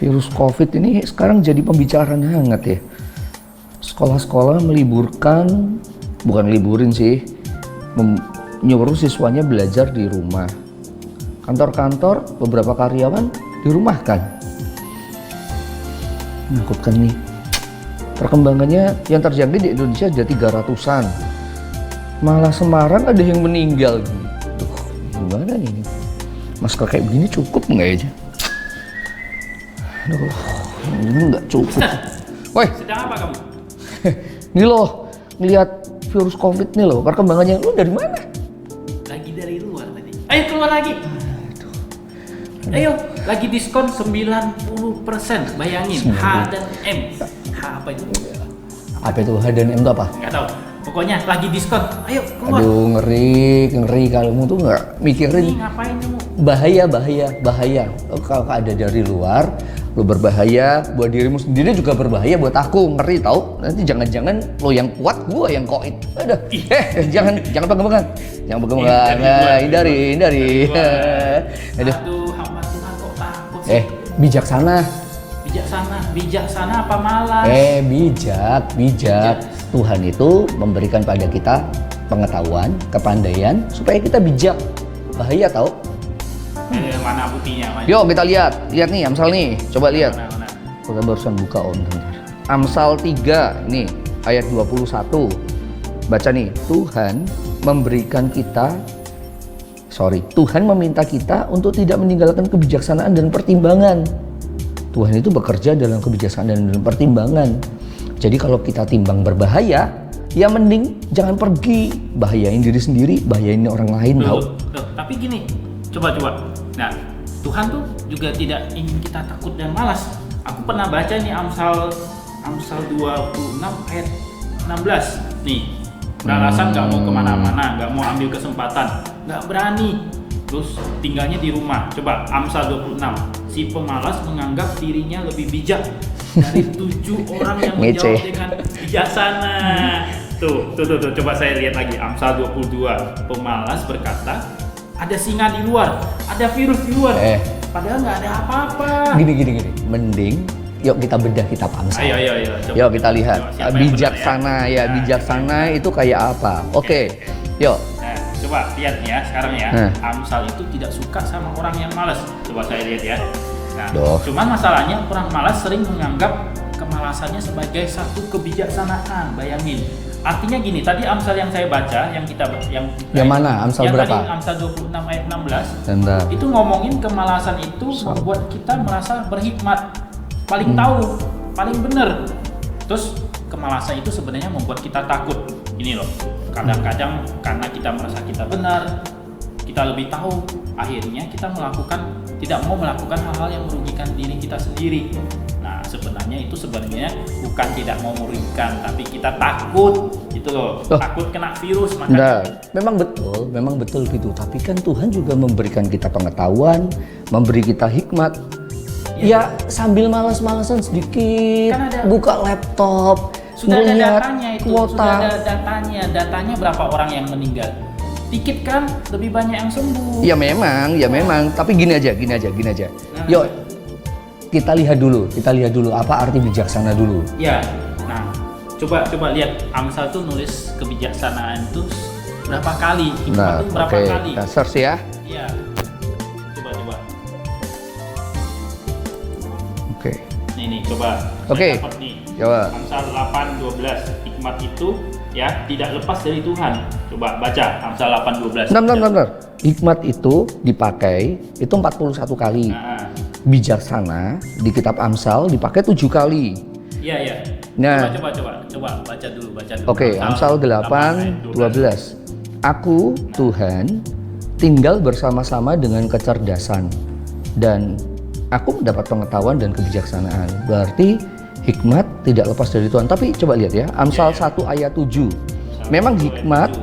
Virus COVID ini sekarang jadi pembicaraan hangat ya. Sekolah-sekolah meliburkan, bukan liburin sih, nyuruh siswanya belajar di rumah. Kantor-kantor, beberapa karyawan dirumahkan. Menakutkan nih. Perkembangannya yang terjangkit di Indonesia ada 300-an. Malah Semarang ada yang meninggal. Duh, gimana nih? Masker kayak begini cukup nggak ya? Aduh, ini nggak cukup. Woi, sedang apa kamu? Nih loh, ngeliat virus COVID nih loh, perkembangannya. Lu dari mana? Lagi dari luar tadi. Ayo keluar lagi. Ayo, lagi diskon 90%. Bayangin, H dan M. H apa itu? Apa itu H dan M itu apa? Nggak tahu. Pokoknya lagi diskon. Ayo keluar. Aduh, ngeri kamu tuh nggak mikirin. Ini ngapain kamu? Bahaya. Lo kalau ada dari luar, lo berbahaya buat dirimu sendiri juga berbahaya buat aku. Ngeri tau? Nanti jangan-jangan lo yang kuat, gua yang koit. Aduh, jangan pegang-pegang. Jangan pegang-pegang. Nah, hindari. Aduh. Aduh, hamba Tuhan kok takut sih? Bijaksana. Bijaksana apa malas? Bijak. Tuhan itu memberikan pada kita pengetahuan, kepandaian supaya kita bijak. Bahaya tau? Mana buktinya? Yuk kita lihat nih Amsal nih, coba lihat. Mana? Kita barusan buka Om. Amsal 3 nih ayat 21. Baca nih, Tuhan meminta kita untuk tidak meninggalkan kebijaksanaan dan pertimbangan. Tuhan itu bekerja dalam kebijaksanaan dan pertimbangan. Jadi kalau kita timbang berbahaya, ya mending jangan pergi. Bahayain diri sendiri, bahayain orang lain tau. Tapi gini, coba. Nah, Tuhan tuh juga tidak ingin kita takut dan malas. Aku pernah baca nih Amsal 26 ayat 16 nih. Beralasan nggak mau kemana-mana, nggak mau ambil kesempatan, nggak berani. Terus tinggalnya di rumah. Coba Amsal 26. Si pemalas menganggap dirinya lebih bijak dari 7 orang yang menjawab dengan bijaksana. Tuh. Coba saya lihat lagi. Amsal 22. Pemalas berkata, ada singa di luar, ada virus di luar. Padahal nggak ada apa-apa. Gini. Mending yuk kita bedah kitab Amsal. Ayo. Yuk kita lihat. Bijaksana ya. Bijaksana itu kayak apa? Oke. Yuk. Nah, coba lihat ya sekarang ya. Amsal itu tidak suka sama orang yang malas. Coba saya lihat ya. Nah, cuman masalahnya orang malas sering menganggap kemalasannya sebagai satu kebijaksanaan. Bayangin. Artinya gini, tadi Amsal yang saya baca, yang mana? Amsal yang berapa? Tadi Amsal 26 ayat 16. Itu ngomongin kemalasan itu membuat kita merasa berhikmat, paling tahu, paling benar. Terus kemalasan itu sebenarnya membuat kita takut. Ini loh. Kadang-kadang karena kita merasa kita benar, kita lebih tahu, akhirnya kita tidak mau melakukan hal-hal yang merugikan diri kita sendiri. Nah, sebenarnya bukan tidak mau merugikan, tapi kita takut gitu loh. Takut kena virus makanya. Memang betul gitu. Tapi kan Tuhan juga memberikan kita pengetahuan, memberi kita hikmat. Ya sambil malas-malasan sedikit, kan buka laptop, sudah ada datanya itu, kuota. Datanya berapa orang yang meninggal. Dikit kan, lebih banyak yang sembuh. Ya memang. Tapi gini aja. Yuk, kita lihat dulu apa arti bijaksana dulu. Ya, nah, coba lihat Amsal tuh nulis kebijaksanaan itu berapa kali? Hikmat itu berapa kali? Kita search ya. Iya. Coba. Oke. Nih, coba. Oke. Dapat nih. Coba. Amsal 8:12. Hikmat itu ya tidak lepas dari Tuhan. Coba baca Amsal 8:12. Benar. Hikmat itu dipakai itu 41 kali. Bijaksana di kitab Amsal dipakai 7 kali. Iya. Nah, coba baca dulu. Oke, Amsal 8:12. Aku Tuhan tinggal bersama-sama dengan kecerdasan dan aku mendapat pengetahuan dan kebijaksanaan. Berarti hikmat tidak lepas dari Tuhan. Tapi coba lihat ya, Amsal 1 ayat 7. Memang hikmat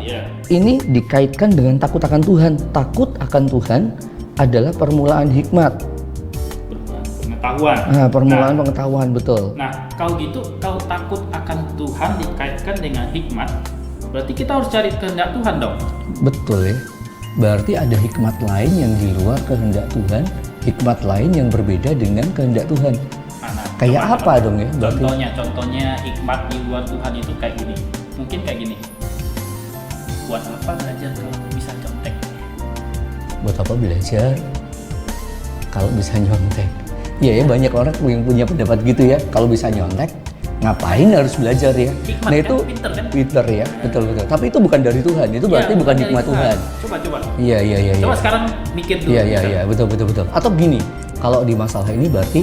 ini dikaitkan dengan takut akan Tuhan. Takut akan Tuhan adalah permulaan hikmat. Pengetahuan. Pengetahuan, betul. Nah, kalau takut akan Tuhan dikaitkan dengan hikmat, berarti kita harus cari kehendak Tuhan dong. Betul ya. Berarti ada hikmat lain yang di luar kehendak Tuhan hikmat lain yang berbeda dengan kehendak Tuhan. Mana? Kayak Coba, apa dong ya? Berarti Contohnya hikmat di luar Tuhan itu kayak gini. Mungkin kayak gini. Buat apa belajar kalau bisa contek? buat apa belajar kalau bisa nyontek? Iya ya, banyak orang yang punya pendapat gitu ya. Kalau bisa nyontek, ngapain harus belajar ya? Hikmat Nah kan, itu pinter ya, betul. Tapi itu bukan dari Tuhan. Itu berarti bukan dari hikmat Tuhan. Coba. Iya. Coba sekarang mikir dulu. Iya, betul. Atau gini, kalau di masalah ini berarti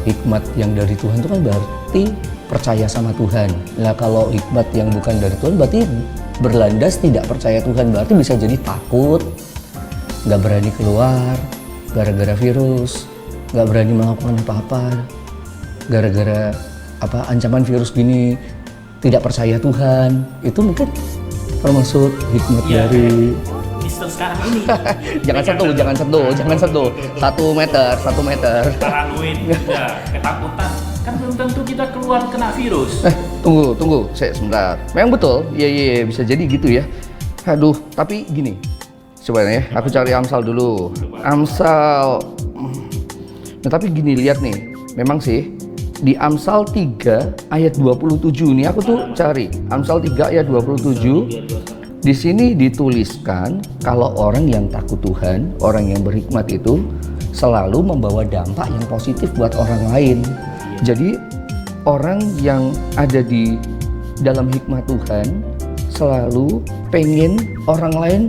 hikmat yang dari Tuhan itu kan berarti percaya sama Tuhan. Nah kalau hikmat yang bukan dari Tuhan berarti berlandas tidak percaya Tuhan. Berarti bisa jadi takut, nggak berani keluar gara-gara virus, nggak berani melakukan apa-apa gara-gara ancaman virus gini, tidak percaya Tuhan. Itu mungkin termasuk hikmat dari Mister sekarang ini. jangan sentuh 1 meter Paranoid, udah ketakutan. Kan belum tentu kita keluar kena virus. Tunggu sebentar. Memang betul, iya bisa jadi gitu ya. Aduh, tapi gini, coba ya, aku cari Amsal dulu. Amsal. Nah tapi gini, lihat nih, memang sih di Amsal 3 ayat 27 nih aku tuh cari Amsal 3 ayat 27. Di sini dituliskan kalau orang yang takut Tuhan, orang yang berhikmat itu selalu membawa dampak yang positif buat orang lain. Jadi orang yang ada di dalam hikmat Tuhan selalu pengen orang lain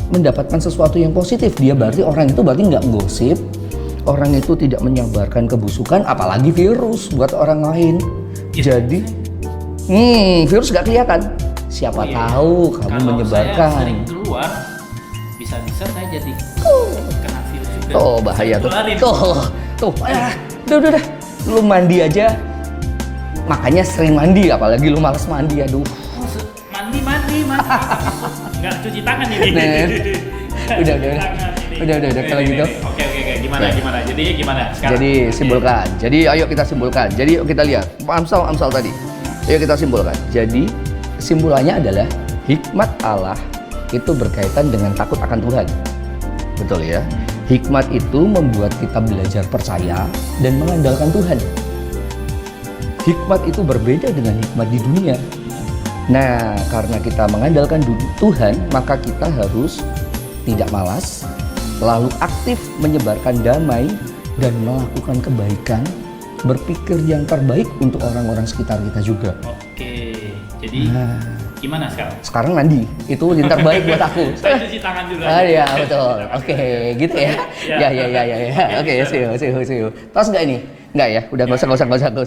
mendapatkan sesuatu yang positif. Dia berarti orang itu berarti nggak gosip, orang itu tidak menyebarkan kebusukan, apalagi virus buat orang lain. Jadi virus nggak kelihatan. Siapa tahu kamu kalau menyebarkan. saya sering keluar, bisa-bisa saya jadi kena virus juga. Tuh bahaya tuh. Tularin. Tuh. Udah. Lu mandi aja. Makanya sering mandi, apalagi lu malas mandi. Aduh. Mandi. Nggak cuci tangan ini. Udah kalau gitu. Oke. Gimana? Jadi gimana sekarang? Jadi simpulkan. Jadi ayo kita simpulkan. Jadi yuk kita lihat Amsal tadi. Ayo kita simpulkan. Jadi kesimpulannya adalah hikmat Allah itu berkaitan dengan takut akan Tuhan. Betul ya? Hikmat itu membuat kita belajar percaya dan mengandalkan Tuhan. Hikmat itu berbeda dengan hikmat di dunia. Nah, karena kita mengandalkan Tuhan, maka kita harus tidak malas, lalu aktif menyebarkan damai dan melakukan kebaikan, berpikir yang terbaik untuk orang-orang sekitar kita juga. Oke. Jadi gimana sekarang? Sekarang mandi, itu yang terbaik buat aku. Saya cuci tangan dulu. Iya betul. Oke, gitu ya. Ya. Oke, see you. Tos nggak ini? Nggak ya? Udah nggak usah.